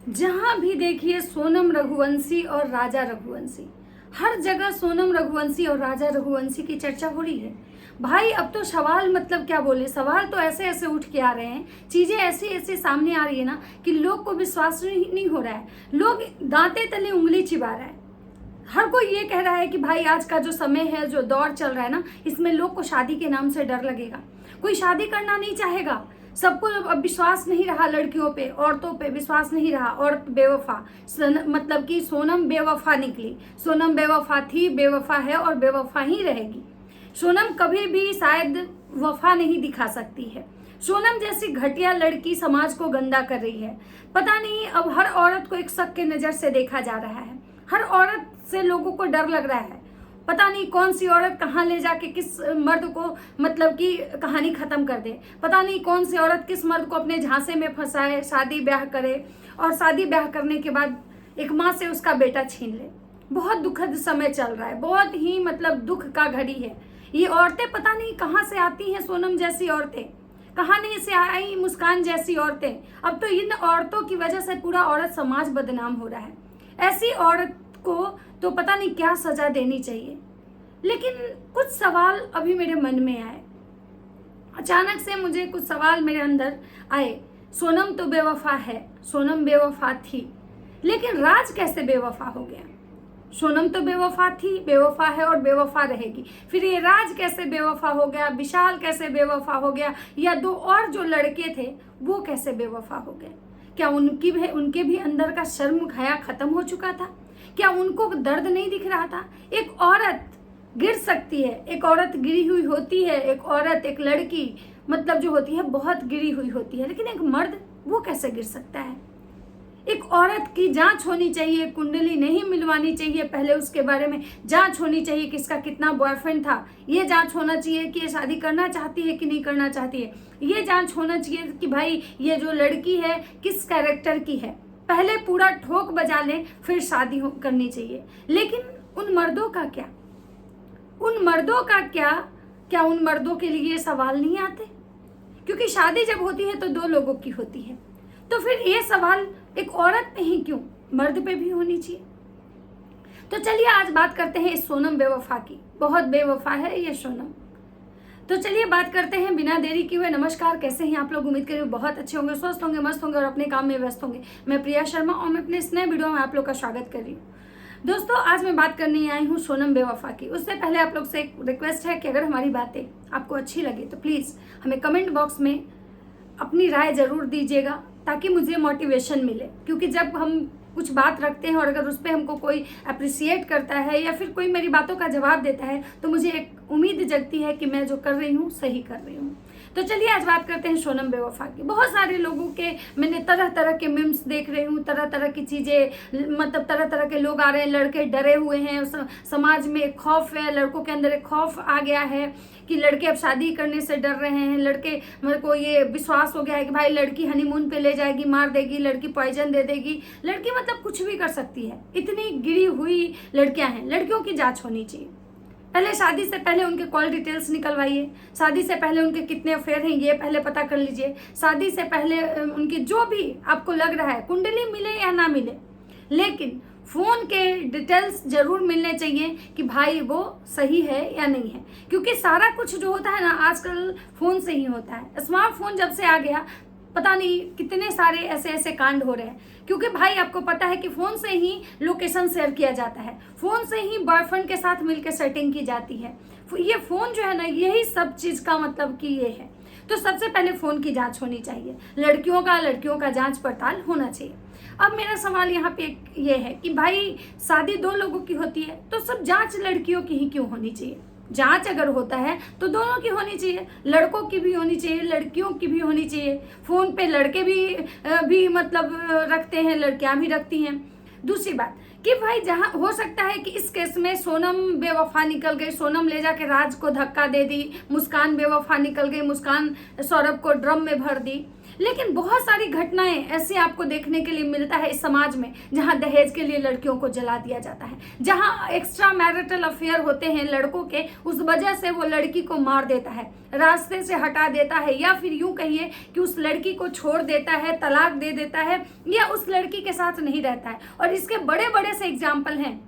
जहां भी देखिए सोनम रघुवंशी और राजा रघुवंशी, हर जगह सोनम रघुवंशी और राजा रघुवंशी की चर्चा हो रही है। भाई अब तो सवाल मतलब क्या बोले, सवाल तो ऐसे ऐसे उठ के आ रहे हैं, चीजें ऐसी ऐसी सामने आ रही है ना कि लोग को विश्वास नहीं हो रहा है। लोग दांते तले उंगली चिबा रहा है। हर कोई ये कह रहा है कि भाई आज का जो समय है, जो दौर चल रहा है ना, इसमें लोग को शादी के नाम से डर लगेगा। कोई शादी करना नहीं चाहेगा। सबको अब विश्वास नहीं रहा, लड़कियों पे, औरतों पे विश्वास नहीं रहा। औरत बेवफा, मतलब कि सोनम बेवफा निकली। सोनम बेवफा थी, बेवफा है और बेवफा ही रहेगी। सोनम कभी भी शायद वफा नहीं दिखा सकती है। सोनम जैसी घटिया लड़की समाज को गंदा कर रही है। पता नहीं अब हर औरत को एक शक के नजर से देखा जा रहा है। हर औरत से लोगों को डर लग रहा है। पता नहीं कौन सी औरत कहाँ ले जाके किस मर्द को मतलब कि कहानी खत्म कर दे। पता नहीं कौन सी औरत किस मर्द को अपने झांसे में फंसाए, शादी ब्याह करे और शादी ब्याह करने के बाद एक माँ से उसका बेटा छीन ले। बहुत दुखद समय चल रहा है, बहुत ही मतलब दुख का घड़ी है। ये औरतें पता नहीं कहाँ से आती हैं, सोनम जैसी औरतें कहाँ नहीं से आई, मुस्कान जैसी औरतें। अब तो इन औरतों की वजह से पूरा औरत समाज बदनाम हो रहा है। ऐसी औरत को तो पता नहीं क्या सजा देनी चाहिए। लेकिन कुछ सवाल अभी मेरे मन में आए, अचानक से मुझे कुछ सवाल मेरे अंदर आए। सोनम तो बेवफा है, सोनम बेवफा थी, लेकिन राज कैसे बेवफा हो गया? सोनम तो बेवफा थी, बेवफा है और बेवफा रहेगी। फिर ये राज कैसे बेवफा हो गया? विशाल कैसे बेवफा हो गया? या दो और जो लड़के थे वो कैसे बेवफा हो गए? क्या उनके भी अंदर का शर्म हया खत्म हो चुका था? क्या उनको दर्द नहीं दिख रहा था? एक औरत गिर सकती है, एक औरत गिरी हुई होती है, एक औरत, एक लड़की मतलब जो होती है बहुत गिरी हुई होती है, लेकिन एक मर्द वो कैसे गिर सकता है? एक औरत की जांच होनी चाहिए, कुंडली नहीं मिलवानी चाहिए, पहले उसके बारे में जांच होनी चाहिए कि इसका कितना बॉयफ्रेंड था। ये जांच होना चाहिए कि ये शादी करना चाहती है कि नहीं करना चाहती है। ये जांच होना चाहिए कि भाई ये जो लड़की है किस कैरेक्टर की है। पहले पूरा ठोक बजा लें, फिर शादी करनी चाहिए। लेकिन उन मर्दों का क्या? उन मर्दों का क्या उन मर्दों के लिए ये सवाल नहीं आते? क्योंकि शादी जब होती है तो दो लोगों की होती है, तो फिर ये सवाल एक औरत पे ही क्यों, मर्द पे भी होनी चाहिए। तो चलिए आज बात करते हैं इस सोनम बेवफा की। बहुत बेवफा है ये सोनम। तो चलिए बात करते हैं बिना देरी किए हुए। नमस्कार, कैसे हैं आप लोग? उम्मीद करें बहुत अच्छे होंगे, स्वस्थ होंगे, मस्त होंगे और अपने काम में व्यस्त होंगे। मैं प्रिया शर्मा और मैं अपने इस नए वीडियो में आप लोग का स्वागत कर रही हूँ। दोस्तों आज मैं बात करने आई हूँ सोनम बेवफा की। उससे पहले आप लोग से एक रिक्वेस्ट है कि अगर हमारी बातें आपको अच्छी लगे तो प्लीज़ हमें कमेंट बॉक्स में अपनी राय ज़रूर दीजिएगा, ताकि मुझे मोटिवेशन मिले। क्योंकि जब हम कुछ बात रखते हैं और अगर उस पर हमको कोई अप्रिसिएट करता है या फिर कोई मेरी बातों का जवाब देता है तो मुझे एक उम्मीद जगती है कि मैं जो कर रही हूँ सही कर रही हूँ। तो चलिए आज बात करते हैं सोनम बेवफा की। बहुत सारे लोगों के मैंने तरह तरह के मीम्स देख रही हूँ, तरह तरह की चीज़ें, मतलब तरह तरह के लोग आ रहे हैं। लड़के डरे हुए हैं, समाज में एक खौफ है, लड़कों के अंदर एक खौफ आ गया है कि लड़के अब शादी करने से डर रहे हैं। लड़के, मेरे को ये विश्वास हो गया है कि भाई लड़की हनीमून पे ले जाएगी, मार देगी, लड़की पॉइजन दे देगी, लड़की मतलब कुछ भी कर सकती है। इतनी गिरी हुई लड़कियां हैं। लड़कियों की जांच होनी चाहिए। पहले शादी से पहले उनके कॉल डिटेल्स निकलवाइए। शादी से पहले उनके कितने अफेयर हैं ये पहले पता कर लीजिए। शादी से पहले उनकी जो भी आपको लग रहा है, कुंडली मिले या ना मिले, लेकिन फ़ोन के डिटेल्स जरूर मिलने चाहिए कि भाई वो सही है या नहीं है। क्योंकि सारा कुछ जो होता है ना आजकल फ़ोन से ही होता है। स्मार्टफोन जब से आ गया पता नहीं कितने सारे ऐसे ऐसे कांड हो रहे हैं। क्योंकि भाई आपको पता है कि फ़ोन से ही लोकेशन शेयर किया जाता है, फ़ोन से ही बॉयफ्रेंड के साथ मिलकर सेटिंग की जाती है। ये फ़ोन जो है ना, यही सब चीज़ का मतलब कि ये है। तो सबसे पहले फ़ोन की जांच होनी चाहिए। लड़कियों का जांच पड़ताल होना चाहिए। अब मेरा सवाल यहाँ पे ये है कि भाई शादी दो लोगों की होती है तो सब जांच लड़कियों की ही क्यों होनी चाहिए? जांच अगर होता है तो दोनों की होनी चाहिए, लड़कों की भी होनी चाहिए, लड़कियों की भी होनी चाहिए। फोन पे लड़के भी मतलब रखते हैं, लड़कियां भी रखती हैं। दूसरी बात कि भाई जहां हो सकता है कि इस केस में सोनम बेवफा निकल गई, सोनम ले जाके राज को धक्का दे दी, मुस्कान बेवफा निकल गई, मुस्कान सौरभ को ड्रम में भर दी। लेकिन बहुत सारी घटनाएं ऐसे आपको देखने के लिए मिलता है इस समाज में, जहां दहेज के लिए लड़कियों को जला दिया जाता है, जहां एक्स्ट्रा मैरिटल अफेयर होते हैं लड़कों के, उस वजह से वो लड़की को मार देता है, रास्ते से हटा देता है, या फिर यूं कहिए कि उस लड़की को छोड़ देता है, तलाक दे देता है, या उस लड़की के साथ नहीं रहता है। और इसके बड़े बड़े से एग्जाम्पल हैं,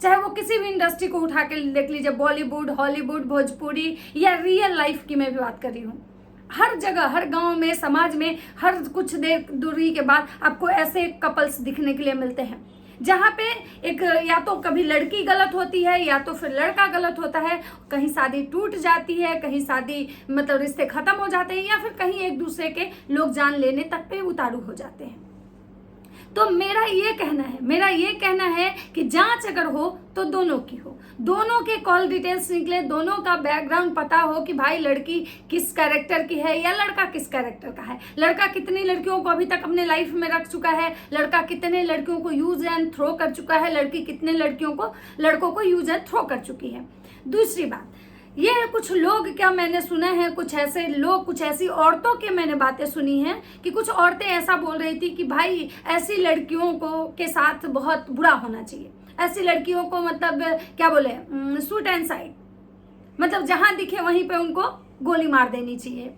चाहे वो किसी भी इंडस्ट्री को उठा के देख लीजिए, बॉलीवुड, हॉलीवुड, भोजपुरी, या रियल लाइफ की मैं भी बात कर रही हूँ। हर जगह, हर गांव में, समाज में, हर कुछ देर दूरी के बाद आपको ऐसे कपल्स दिखने के लिए मिलते हैं, जहाँ पे एक या तो कभी लड़की गलत होती है या तो फिर लड़का गलत होता है, कहीं शादी टूट जाती है, कहीं शादी मतलब रिश्ते खत्म हो जाते हैं, या फिर कहीं एक दूसरे के लोग जान लेने तक पे उतारू हो जाते हैं। तो मेरा ये कहना है कि जांच अगर हो तो दोनों की हो, दोनों के कॉल डिटेल्स निकले, दोनों का बैकग्राउंड पता हो कि भाई लड़की किस कैरेक्टर की है या लड़का किस कैरेक्टर का है, लड़का कितनी लड़कियों को अभी तक अपने लाइफ में रख चुका है, लड़का कितने लड़कियों को यूज एंड थ्रो कर चुका है, लड़की कितने लड़कों को यूज एंड थ्रो कर चुकी है। दूसरी बात, ये कुछ लोग, क्या मैंने सुना है, कुछ ऐसे लोग, कुछ ऐसी औरतों की मैंने बातें सुनी हैं कि कुछ औरतें ऐसा बोल रही थी कि भाई ऐसी लड़कियों को के साथ बहुत बुरा होना चाहिए, ऐसी लड़कियों को मतलब क्या बोले, शूट एंड साइड, मतलब जहां दिखे वहीं पे उनको गोली मार देनी चाहिए।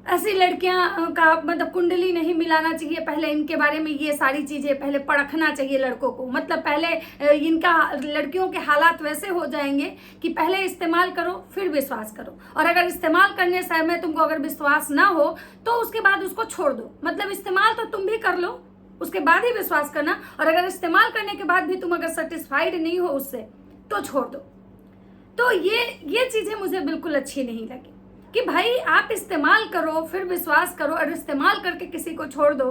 ऐसी लड़कियां का मतलब कुंडली नहीं मिलाना चाहिए, पहले इनके बारे में ये सारी चीजें पहले परखना चाहिए लड़कों को, मतलब पहले इनका लड़कियों के हालात वैसे हो जाएंगे कि पहले इस्तेमाल करो फिर विश्वास करो, और अगर इस्तेमाल करने समय तुमको अगर विश्वास ना हो तो उसके बाद उसको छोड़ दो। मतलब इस्तेमाल तो तुम भी कर लो, उसके बाद ही विश्वास करना, और अगर इस्तेमाल करने के बाद भी तुम अगर सेटिस्फाइड नहीं हो उससे तो छोड़ दो। तो ये चीजें मुझे बिल्कुल अच्छी नहीं लगी कि भाई आप इस्तेमाल करो फिर विश्वास करो, और इस्तेमाल करके किसी को छोड़ दो,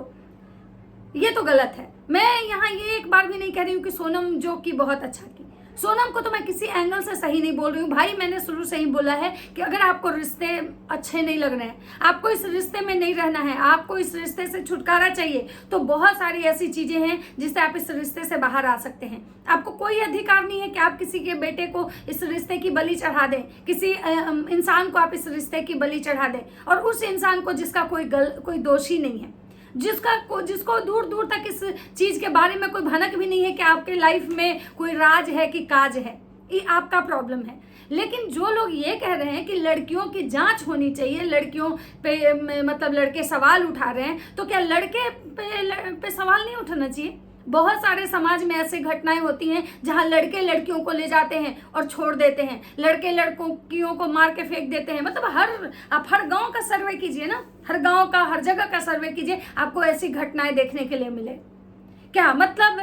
ये तो गलत है। मैं यहाँ ये एक बार भी नहीं कह रही हूँ कि सोनम जो की बहुत अच्छा की, सोनम को तो मैं किसी एंगल से सही नहीं बोल रही हूँ भाई। मैंने शुरू से ही बोला है कि अगर आपको रिश्ते अच्छे नहीं लग रहे हैं, आपको इस रिश्ते में नहीं रहना है, आपको इस रिश्ते से छुटकारा चाहिए, तो बहुत सारी ऐसी चीजें हैं जिससे आप इस रिश्ते से बाहर आ सकते हैं। आपको कोई अधिकार नहीं है कि आप किसी के बेटे को इस रिश्ते की बलि चढ़ा दें, किसी इंसान को आप इस रिश्ते की बलि चढ़ा दें, और उस इंसान को जिसका कोई दोष ही नहीं है, जिसको दूर दूर तक इस चीज के बारे में कोई भनक भी नहीं है कि आपके लाइफ में कोई राज है कि काज है, ये आपका प्रॉब्लम है। लेकिन जो लोग ये कह रहे हैं कि लड़कियों की जांच होनी चाहिए, लड़कियों पे मतलब लड़के सवाल उठा रहे हैं, तो क्या लड़के पे सवाल नहीं उठाना चाहिए? बहुत सारे समाज में ऐसे घटनाएं होती हैं जहां लड़के लड़कियों को ले जाते हैं और छोड़ देते हैं, लड़के लड़कियों को मार के फेंक देते हैं। मतलब आप हर गांव का सर्वे कीजिए ना, हर गांव का, हर जगह का सर्वे कीजिए, आपको ऐसी घटनाएं देखने के लिए मिले। क्या मतलब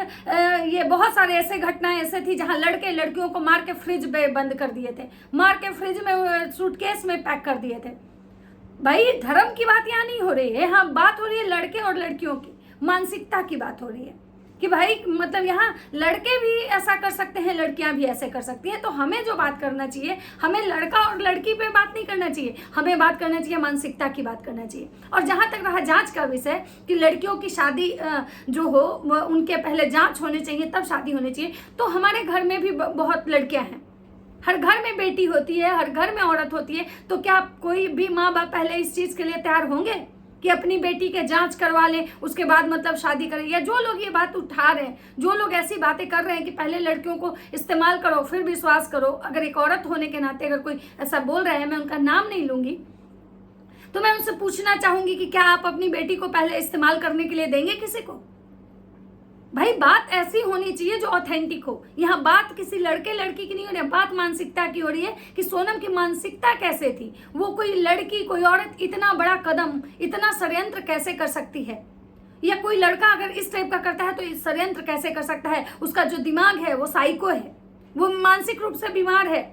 ये बहुत सारे ऐसे घटनाएं ऐसे थी जहां लड़के लड़कियों को मार के फ्रिज में बंद कर दिए थे, मार के फ्रिज में सूटकेस में पैक कर दिए थे। भाई धर्म की बात यहाँ नहीं हो रही है, हाँ बात हो रही है लड़के और लड़कियों की मानसिकता की बात हो रही है कि भाई मतलब यहाँ लड़के भी ऐसा कर सकते हैं, लड़कियां भी ऐसे कर सकती हैं। तो हमें जो बात करना चाहिए, हमें लड़का और लड़की पे बात नहीं करना चाहिए, हमें बात करना चाहिए मानसिकता की बात करना चाहिए। और जहाँ तक रहा जांच का विषय कि लड़कियों की शादी जो हो उनके पहले जांच होनी चाहिए तब शादी होनी चाहिए, तो हमारे घर में भी बहुत लड़कियां हैं, हर घर में बेटी होती है, हर घर में औरत होती है। तो क्या कोई भी माँ बाप पहले इस चीज के लिए तैयार होंगे कि अपनी बेटी के जांच करवा लें उसके बाद मतलब शादी करें? या जो लोग ये बात उठा रहे हैं, जो लोग ऐसी बातें कर रहे हैं कि पहले लड़कियों को इस्तेमाल करो फिर विश्वास करो, अगर एक औरत होने के नाते अगर कोई ऐसा बोल रहा है, मैं उनका नाम नहीं लूंगी, तो मैं उनसे पूछना चाहूंगी कि क्या आप अपनी बेटी को पहले इस्तेमाल करने के लिए देंगे किसी को? भाई बात ऐसी होनी चाहिए जो ऑथेंटिक हो। यहाँ बात किसी लड़के लड़की की नहीं हो रही है, बात मानसिकता की हो रही है कि सोनम की मानसिकता कैसे थी, वो कोई लड़की कोई औरत इतना बड़ा कदम, इतना षड्यंत्र कैसे कर सकती है, या कोई लड़का अगर इस टाइप का करता है तो इस षड्यंत्र कैसे कर सकता है? उसका जो दिमाग है वो साइको है, वो मानसिक रूप से बीमार है,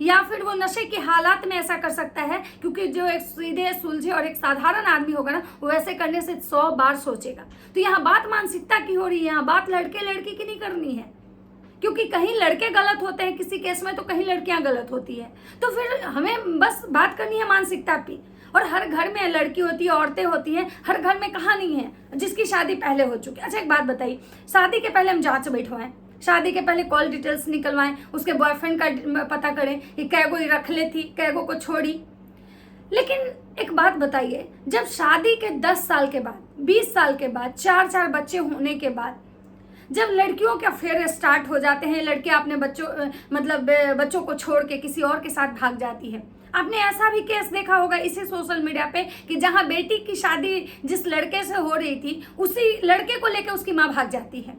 या फिर वो नशे के हालात में ऐसा कर सकता है, क्योंकि जो एक सीधे सुलझे और एक साधारण आदमी होगा ना, वो ऐसे करने से 100 बार सोचेगा। तो यहाँ बात मानसिकता की हो रही है, यहाँ बात लड़के लड़की की नहीं करनी है, क्योंकि कहीं लड़के गलत होते हैं किसी केस में तो कहीं लड़कियां गलत होती है। तो फिर हमें बस बात करनी है मानसिकता की। और हर घर में लड़की होती है, औरतें होती हैं, हर घर में कहाँ नहीं है जिसकी शादी पहले हो चुकी है। अच्छा एक बात बताइए, शादी के पहले हम जांच बैठवाएं, शादी के पहले कॉल डिटेल्स निकलवाएं, उसके बॉयफ्रेंड का पता करें कि कैगो रख ले थी, कैगो को छोड़ी, लेकिन एक बात बताइए, जब शादी के 10 साल के बाद, 20 साल के बाद, 4 बच्चे होने के बाद, जब लड़कियों के अफेयर स्टार्ट हो जाते हैं, लड़कियां अपने बच्चों को छोड़ के किसी और के साथ भाग जाती है। आपने ऐसा भी केस देखा होगा इसी सोशल मीडिया पे कि जहां बेटी की शादी जिस लड़के से हो रही थी, उसी लड़के को लेकर उसकी माँ भाग जाती है।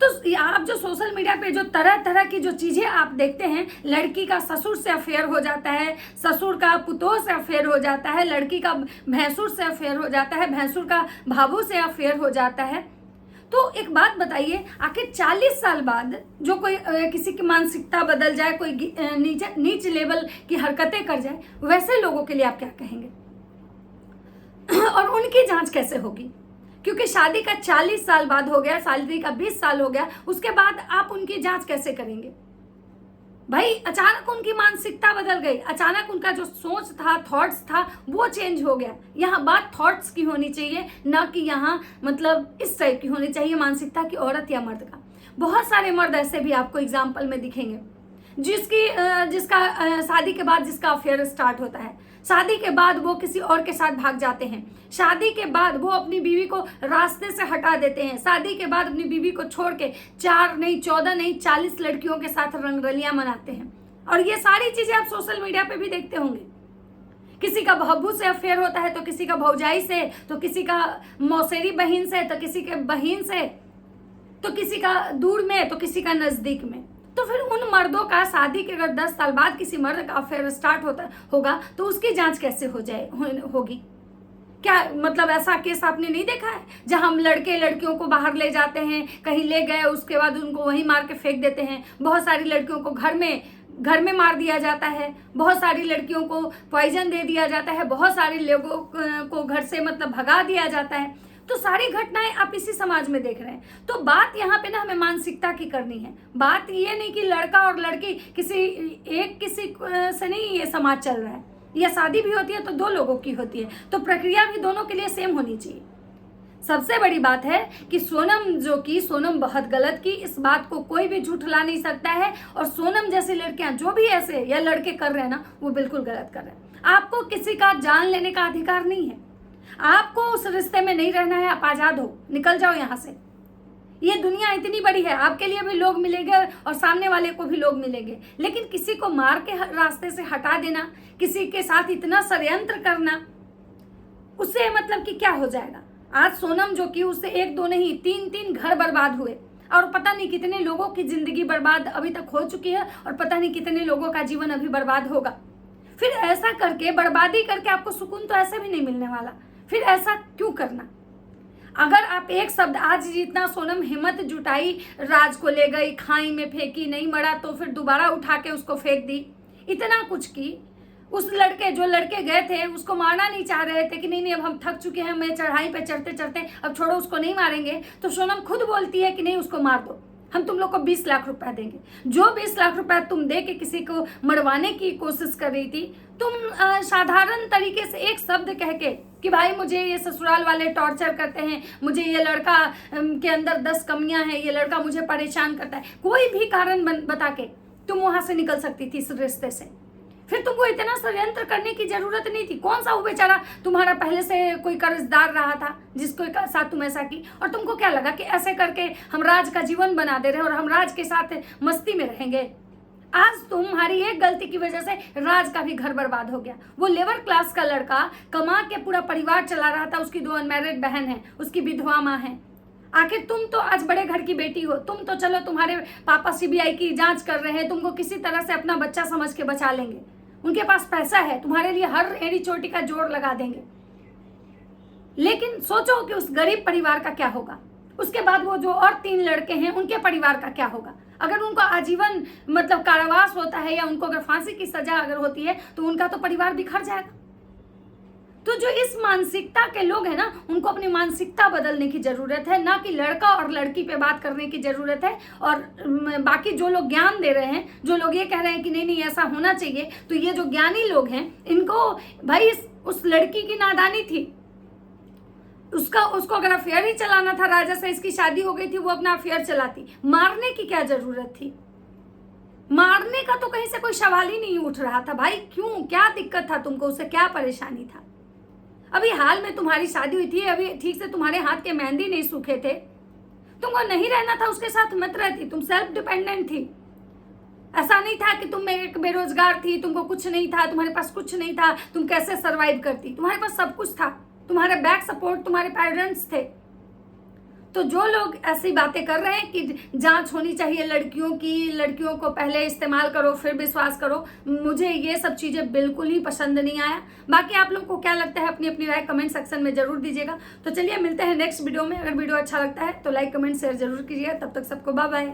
तो आप जो सोशल मीडिया पे जो तरह तरह की जो चीजें आप देखते हैं, लड़की का ससुर से अफेयर हो जाता है, ससुर का पुतोह से अफेयर हो जाता है, लड़की का भैंसुर से अफेयर हो जाता है, भैंसुर का भाभू से अफेयर हो जाता है। तो एक बात बताइए, आखिर 40 साल बाद जो कोई किसी की मानसिकता बदल जाए, कोई नीच लेवल की हरकतें कर जाए, वैसे लोगों के लिए आप क्या कहेंगे? और उनकी जांच कैसे होगी? क्योंकि शादी का 40 साल बाद हो गया, शादी का 20 साल हो गया, उसके बाद आप उनकी जांच कैसे करेंगे? भाई अचानक उनकी मानसिकता बदल गई, अचानक उनका जो सोच था, थॉट्स था, वो चेंज हो गया। यहाँ बात थॉट्स की होनी चाहिए, ना कि यहाँ इस टाइप की होनी चाहिए मानसिकता की, औरत या मर्द का। बहुत सारे मर्द ऐसे भी आपको एग्जाम्पल में दिखेंगे जिसका शादी के बाद जिसका अफेयर स्टार्ट होता है, शादी के बाद वो किसी और के साथ भाग जाते हैं, शादी के बाद वो अपनी बीवी को रास्ते से हटा देते हैं, शादी के बाद अपनी बीवी को छोड़ के 4 नहीं 14 नहीं 40 लड़कियों के साथ रंगरलियां मनाते हैं। और ये सारी चीजें आप सोशल मीडिया पे भी देखते होंगे। किसी का भाभू से अफेयर होता है, तो किसी का भौजाई से, तो किसी का मौसेरी बहन से, तो किसी के बहन से, तो किसी का दूर में, तो किसी का नजदीक में। तो फिर उन मर्दों का शादी के अगर 10 साल बाद किसी मर्द का अफेयर स्टार्ट होगा तो उसकी जांच कैसे होगी? क्या ऐसा केस आपने नहीं देखा है जहां हम लड़के लड़कियों को बाहर ले जाते हैं, कहीं ले गए, उसके बाद उनको वहीं मार के फेंक देते हैं। बहुत सारी लड़कियों को घर में मार दिया जाता है, बहुत सारी लड़कियों को पॉइजन दे दिया जाता है, बहुत सारे लोगों को घर से भगा दिया जाता है। तो सारी घटनाएं आप इसी समाज में देख रहे हैं। तो बात यहाँ पे ना हमें मानसिकता की करनी है। बात ये नहीं कि लड़का और लड़की किसी से नहीं ये समाज चल रहा है, या शादी भी होती है तो 2 लोगों की होती है, तो प्रक्रिया भी दोनों के लिए सेम होनी चाहिए। सबसे बड़ी बात है कि सोनम बहुत गलत की, इस बात को कोई भी झूठला नहीं सकता है। और सोनम जैसी लड़कियां जो भी ऐसे या लड़के कर रहे हैं ना, वो बिल्कुल गलत कर रहे हैं। आपको किसी का जान लेने का अधिकार नहीं है, आपको उस रिश्ते में नहीं रहना है, आप आजाद हो, निकल जाओ यहाँ से। ये दुनिया इतनी बड़ी है, आपके लिए भी लोग मिलेंगे और सामने वाले को भी लोग मिलेंगे, लेकिन किसी को मार के रास्ते से हटा देना, किसी के साथ इतना षड्यंत्र करना, उससे कि क्या हो जाएगा? आज सोनम जो कि उससे 1-2 नहीं 3 घर बर्बाद हुए, और पता नहीं कितने लोगों की जिंदगी बर्बाद अभी तक हो चुकी है, और पता नहीं कितने लोगों का जीवन अभी बर्बाद होगा। फिर ऐसा करके, बर्बादी करके आपको सुकून तो ऐसे भी नहीं मिलने वाला, फिर ऐसा क्यों करना? अगर आप एक शब्द, आज जितना सोनम हिम्मत जुटाई, राज को ले गई, खाई में फेंकी, नहीं मरा तो फिर दोबारा उठा के उसको फेंक दी, इतना कुछ की। जो लड़के गए थे उसको मारना नहीं चाह रहे थे कि नहीं अब हम थक चुके हैं, मैं चढ़ाई पे चढ़ते चढ़ते, अब छोड़ो उसको नहीं मारेंगे। तो सोनम खुद बोलती है कि नहीं उसको मार दो, हम तुम लोग को 20 लाख रुपए देंगे। जो 20 लाख रुपए तुम दे के किसी को मरवाने की कोशिश कर रही थी, तुम साधारण तरीके से एक शब्द कह के कि भाई मुझे ये ससुराल वाले टॉर्चर करते हैं, मुझे ये लड़का के अंदर 10 कमियां हैं, ये लड़का मुझे परेशान करता है, कोई भी कारण बता के तुम वहां से निकल सकती थी इस रिश्ते से। फिर तुमको इतना षड्यंत्र करने की जरूरत नहीं थी। कौन सा वो बेचारा तुम्हारा पहले से कोई कर्जदार रहा था जिसको साथ तुम ऐसा की, और तुमको क्या लगा कि ऐसे करके हम राज का जीवन बना दे रहे हैं और हम राज के साथ मस्ती में रहेंगे? आज तुम्हारी एक गलती की वजह से राज का भी घर बर्बाद हो गया। वो लेबर क्लास का लड़का कमा के पूरा परिवार चला रहा था, उसकी 2 अनमैरिड बहन है, उसकी विधवा माँ है। आखिर तुम तो आज बड़े घर की बेटी हो, तुम तो चलो तुम्हारे पापा CBI की जांच कर रहे हैं, तुमको किसी तरह से अपना बच्चा समझ के बचा लेंगे, उनके पास पैसा है, तुम्हारे लिए हर एड़ी चोटी का जोर लगा देंगे। लेकिन सोचो कि उस गरीब परिवार का क्या होगा, उसके बाद वो जो और 3 लड़के हैं उनके परिवार का क्या होगा? अगर उनको आजीवन कारावास होता है, या उनको अगर फांसी की सजा अगर होती है, तो उनका तो परिवार बिखर जाएगा। तो जो इस मानसिकता के लोग हैं ना, उनको अपनी मानसिकता बदलने की जरूरत है, ना कि लड़का और लड़की पे बात करने की जरूरत है। और बाकी जो लोग ज्ञान दे रहे हैं, जो लोग ये कह रहे हैं कि नहीं नहीं ऐसा होना चाहिए, तो ये जो ज्ञानी लोग हैं, इनको भाई उस लड़की की नादानी थी, उसको अगर अफेयर ही चलाना था, राजा से इसकी शादी हो गई थी, वो अपना अफेयर चलाती, मारने की क्या जरूरत थी? मारने का तो कहीं से कोई सवाल ही नहीं उठ रहा था भाई। क्यों, क्या दिक्कत था तुमको, उससे क्या परेशानी था? अभी हाल में तुम्हारी शादी हुई थी, अभी ठीक से तुम्हारे हाथ के मेहंदी नहीं सूखे थे, तुमको नहीं रहना था उसके साथ, मत रहती। तुम सेल्फ डिपेंडेंट थी। ऐसा नहीं था कि तुम एक बेरोजगार थी, तुमको कुछ नहीं था, तुम्हारे पास कुछ नहीं था, तुम कैसे सरवाइव करती? तुम्हारे पास सब कुछ था, तुम्हारे बैक सपोर्ट तुम्हारे पेरेंट्स थे। तो जो लोग ऐसी बातें कर रहे हैं कि जांच होनी चाहिए लड़कियों की, लड़कियों को पहले इस्तेमाल करो फिर विश्वास करो, मुझे ये सब चीज़ें बिल्कुल ही पसंद नहीं आया। बाकी आप लोग को क्या लगता है अपनी अपनी राय कमेंट सेक्शन में जरूर दीजिएगा। तो चलिए मिलते हैं नेक्स्ट वीडियो में। अगर वीडियो अच्छा लगता है तो लाइक कमेंट शेयर जरूर कीजिएगा। तब तक सबको बाय बाय।